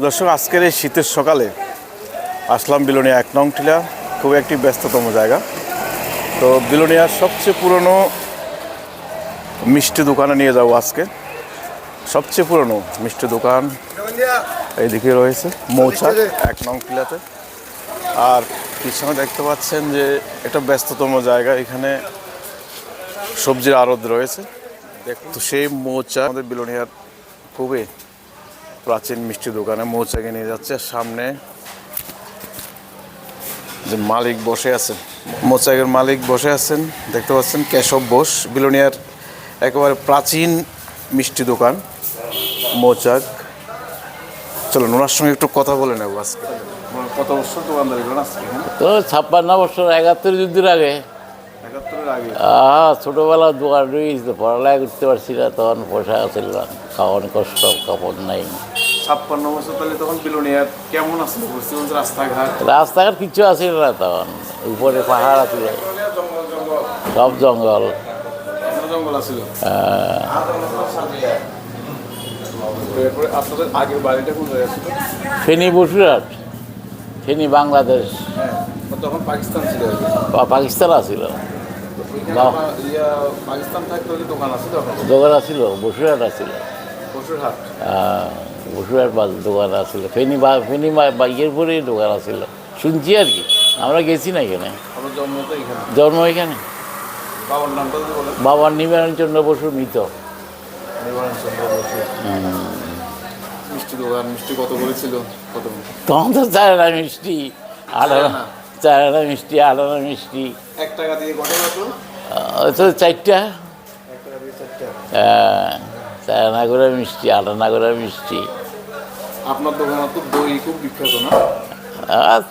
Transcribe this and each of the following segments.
দর্শক, আজকের এই শীতের সকালে আসলাম বিলোনিয়া ১ নং টিলা, খুব একটি ব্যস্ততম জায়গা। তো বিলোনিয়ার সবচেয়ে পুরনো মিষ্টি দোকানে নিয়ে যাব আজকে। সবচেয়ে পুরনো মিষ্টি দোকান এইদিকে রয়েছে মৌচাক ১ নং টিলাতে। আর পিছনে দেখতে পাচ্ছেন যে একটা ব্যস্ততম জায়গা, এখানে সবজির আড়ত রয়েছে। তো সেই মৌচাক আমাদের বিলোনিয়ার খুবই প্রাচীন মিষ্টি দোকানে মৌচাকে নিয়ে যাচ্ছে। সামনে যে মালিক বসে আছেন, মৌচাকের মালিক বসে আছেন, দেখতে পাচ্ছেন কেশব বোস, বিলোনিয়ার একেবারে প্রাচীন মিষ্টি দোকান মৌচাক। চলুন ওনার সঙ্গে একটু কথা বলে নেব। আজকে কত বছর দোকানদারি করেন আজকে? তো 56 বছর, 71 যুদ্ধের আগে। ৭১-এর আগে? ছোটোবেলা দোকান রয়েছে, পড়ালেখা করতে পারছি না, তখন পয়সা ছিল না, খাওয়ার কষ্ট, কাপড় নাই। ৫৬ বছর তাহলে তখন বিলোনিয়ার কেমন আসলে রাস্তাঘাট? রাস্তাঘাট কিছু আসছিল না তখন, উপরে পাহাড় আছিল, সব জঙ্গল। জঙ্গল আছিল। আপনাদের আগের বাড়িটা কোন জায়গায় ছিল? ফেনী বসুরহাট, ফেনী বাংলাদেশ। তখন পাকিস্তান ছিল। পাকিস্তান আছিল, পাকিস্তান থাকতে দোকান আছে, দোকান আছিল, বসুরহাট আছিল, বসুরহাট। বসুরহাট দোকান আছিল, ফেনী বাইকের পরেই দোকান আছিল, শুনছি আর কি, আমরা গেছি না এখানে। জন্ম এখানে। বাবার নামটা যদি বলেন। বাবার নিবারণ চন্দ্র বসু মৃত। মিষ্টি দোকান, মিষ্টি কত করেছিল? কত? তখন তো 4 আনা মিষ্টি, 8 আনা, 4 আনা মিষ্টি, 8 আনা মিষ্টি। 1 টাকা দিয়ে কত হতো? তো 4টা। 1 টাকা দিয়ে 4টা। 4 আনা করে মিষ্টি, 8 আনা করে মিষ্টি। আপনার দোকানে তো দই খুব বিখ্যাত না?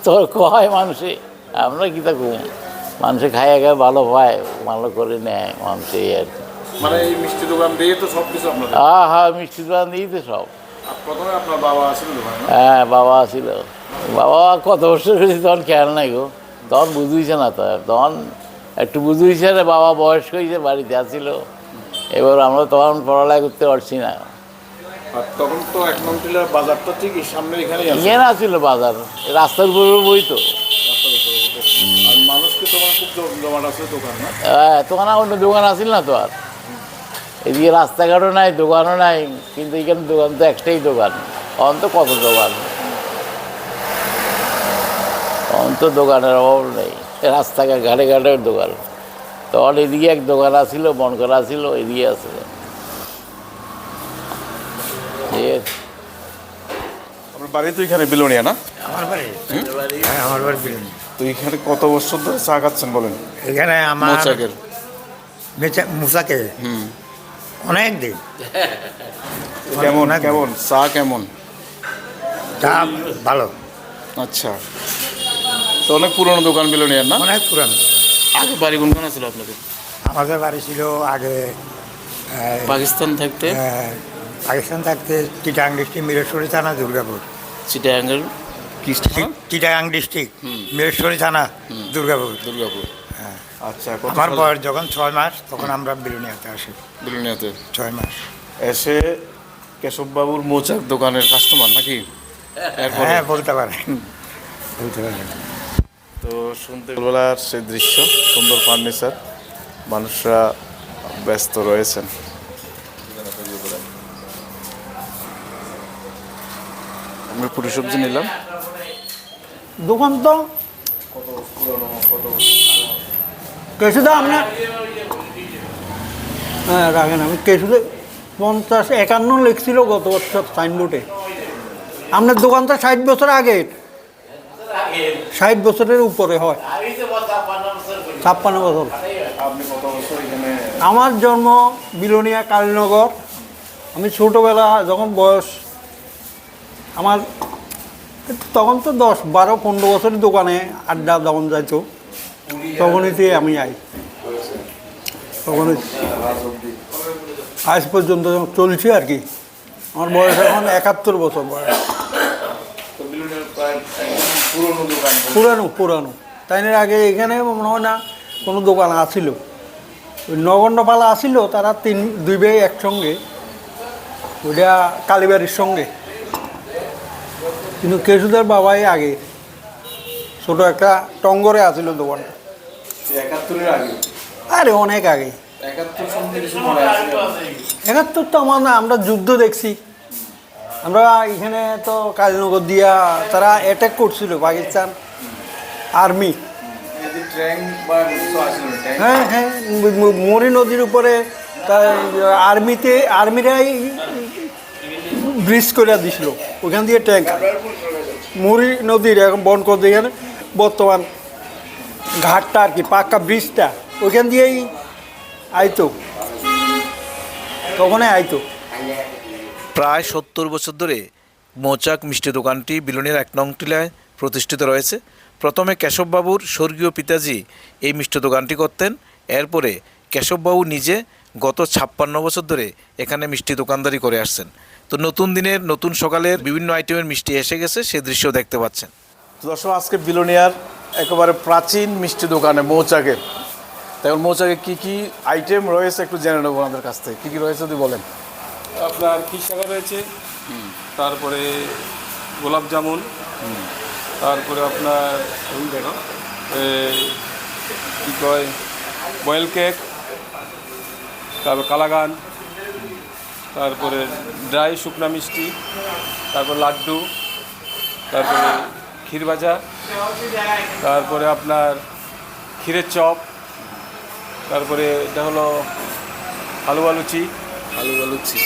তোর কয় মানুষে, আমরা কি তা কম, মানুষে খায় খায় ভালো পায়, ভালো করে নেয় মানুষে আর কি। মানে এই মিষ্টি দোকান দিয়ে তো সব কিছু আপনাদের? হ্যাঁ, মিষ্টি দোকান দিয়েই তো সব। প্রথমে আপনার বাবা ছিল দোকানে? হ্যাঁ, বাবা ছিল। বাবা কত বছর হয়েছে তখন খেয়াল নাই গো, তখন বুঝুইছে না, তো তখন একটু বুঝুইছে না, বাবা বয়স্ক হয়েছে, বাড়িতে আসছিল। এবার আমরা তখন পড়ালেখা করতে পারছি না। আর তখন তো ১ নং টিলার বাজারটা ঠিক সামনে এখানেই আছে। এখানে আসছিল বাজার, রাস্তার উপরে বই তো। আর মানুষকে তোমার খুব জমাট আছে দোকান না? হ্যাঁ, তখন অন্য দোকান আসছিল না তো আর। এদিকে রাস্তাঘাটও নাই, দোকানও নাই, কিন্তু এখানে দোকান তো একটাই দোকান। অন্ত কত দোকান, অন্ত দোকানের অভাব নেই, রাস্তাঘাট ঘাটে ঘাটের দোকান। তখন এদিকে এক দোকান আসছিল, মন করা ছিল, এদিকে আসছিল। আপনার বাড়ি তো এখানে বিলোনিয়া না? আমার বাড়ি? হ্যাঁ, আমার বাড়ি বিলোনিয়া। তো এখানে কত বছর ধরে চা খাচ্ছেন বলেন? এখানে আমার মৌচাকের? মুসাকে অনেক দিন। কেমন কেমন চা কেমন? চা ভালো। আচ্ছা, তো অনেক পুরনো দোকান বিলোনিয়ার না? অনেক পুরানো দোকান। আগে বাড়ি কোনখানে ছিল আপনাদের? আমাদের বাড়ি ছিল আগে পাকিস্তান থাকতে? পাকিস্তান থাকতে চিটাং ডিস্ট্রিক্ট, মিরেশ্বরী থানা, দুর্গাপুর। চিটাগাঙ্গের কি? চিটাগাং ডিস্ট্রিক্ট, মিরেশ্বরী থানা, দুর্গাপুর। দুর্গাপুর। হ্যাঁ। আচ্ছা, আমার বয়স যখন 6 মাস, তখন আমরা বিলোনিয়াতে আসি। বিলোনিয়াতে 6 মাস এসে কেশববাবুর মৌচাক দোকানের কাস্টমার নাকি? হ্যাঁ, বলতে পারে, বলতে পারে। তো শুনতে বেলার সে দৃশ্য, সুন্দর ফার্নিচার, মানুষরা ব্যস্ত রয়েছেন। আমরা পুরো সবজি নিলাম। দোকান তো কেশুদা আপনার, হ্যাঁ রাখেন, আমি কেশুদে 50-51 লিখছিল গত বছর সাইনবোর্ডে। আপনার দোকান তো 60 বছর আগে, 60 বছরের উপরে হয়, 56 বছর। আমার জন্ম বিলোনিয়া কালীনগর। আমি ছোটোবেলা যখন বয়স আমার, তখন তো 10-12-15 বছরের দোকানে আড্ডা যখন যাইতো, তখনই আমি আই, তখনই আজ পর্যন্ত চলছে আর কি। আমার বয়স এখন 71 বছর বয়স। পুরানো পুরানো তাই না? আগে এখানে মনে হয় না কোনো দোকান আসিল, ওই নগণ্যপালা আসিল, তারা 2 ভাই একসঙ্গে, ওইটা কালীবাড়ির সঙ্গে কিন্তু কেশুদার বাবাই আগে, ছোট একটা টঙ্গরে আছিল দোকানটা। 71-এর আগে? আরে অনেক আগে। 71 সম্বন্ধে কিছু মনে আছে? 71 তো আমরা যুদ্ধ দেখছি। আমরা এখানে তো কালীনগর দিয়া তারা অ্যাটাক করছিল পাকিস্তান আর্মি। হ্যাঁ হ্যাঁ, মরি নদীর উপরে আর্মিরাই ব্রিজ করে দিছিল, ওখান দিয়ে ট্যাঙ্ক মরি নদীর এখন বন করে এখানে বর্তমান ঘাটটা আর কি, পাক্কা ব্রিজটা ওইখান দিয়েই আইতো, তখনই আইতো। প্রায় 70 বছর ধরে মৌচাক মিষ্টি দোকানটি বিলোনিয়ার 1 নং টিলায় প্রতিষ্ঠিত রয়েছে। প্রথমে কেশববাবুর স্বর্গীয় পিতাজি এই মিষ্টি দোকানটি করতেন। এরপরে কেশববাবু নিজে গত 56 বছর ধরে এখানে মিষ্টি দোকানদারি করে আসছেন। তো নতুন দিনের নতুন সকালের বিভিন্ন আইটেমের মিষ্টি এসে গেছে, সে দৃশ্য দেখতে পাচ্ছেন। তো দর্শক, আজকে বিলোনিয়ার একেবারে প্রাচীন মিষ্টি দোকানে মৌচাকের, তাই মৌচাকে কী কী আইটেম রয়েছে একটু জেনে নেবো ওনাদের কাছ থেকে। কী কী রয়েছে যদি বলেন। আপনার ক্ষীরসাগর রয়েছে, তারপরে গোলাপ জামুন, তারপরে আপনার কী কয় বয়েল কেক, তারপর কালাগান, তারপরে ড্রাই শুকনা মিষ্টি, তারপর লাড্ডু, তারপরে ক্ষীর ভাজা, তারপরে আপনার ক্ষীরের চপ, তারপরে এটা হলো হালুয়া লুচি। হালুয়া লুচি।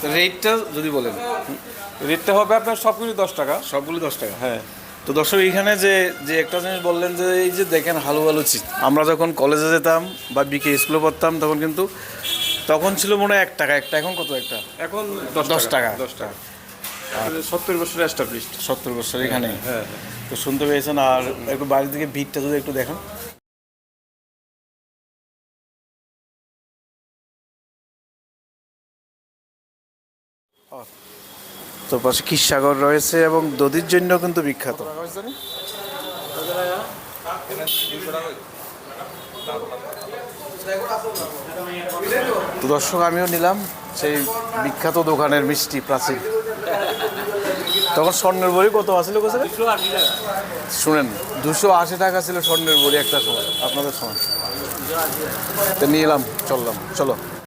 তো রেটটা যদি বলেন। রেটটা হবে আপনার সবগুলি 10 টাকা। সবগুলো 10 টাকা? হ্যাঁ। তো দর্শক, এইখানে যে যে একটা জিনিস বললেন যে এই যে দেখেন হালুয়া লুচি, আমরা যখন কলেজে যেতাম বা বিকে স্কুলে পড়তাম তখন কিন্তু তখন ছিল মনে হয় 1 টাকা একটা, এখন কত একটা? এখন 10 টাকা। 10 টাকা। 70 বছরের এস্টাবলিশড। 70 বছর এখানে। হ্যাঁ। তো শুনতে পেয়েছেন। আর একটু বাড়ির দিকে ভিড়টা যদি একটু দেখেন। তো পাশে ক্ষীরসাগর রয়েছে এবং দধির জন্য কিন্তু বিখ্যাত। তো দর্শক, আমিও নিলাম সেই বিখ্যাত দোকানের মিষ্টি প্রাচীন। তখন স্বর্ণের বড়ি কত আসছিল? শুনেন, 280 টাকা ছিল স্বর্ণের বড়ি একটা সময়, আপনাদের সময়। তো নিয়ে এলাম, চললাম, চলো।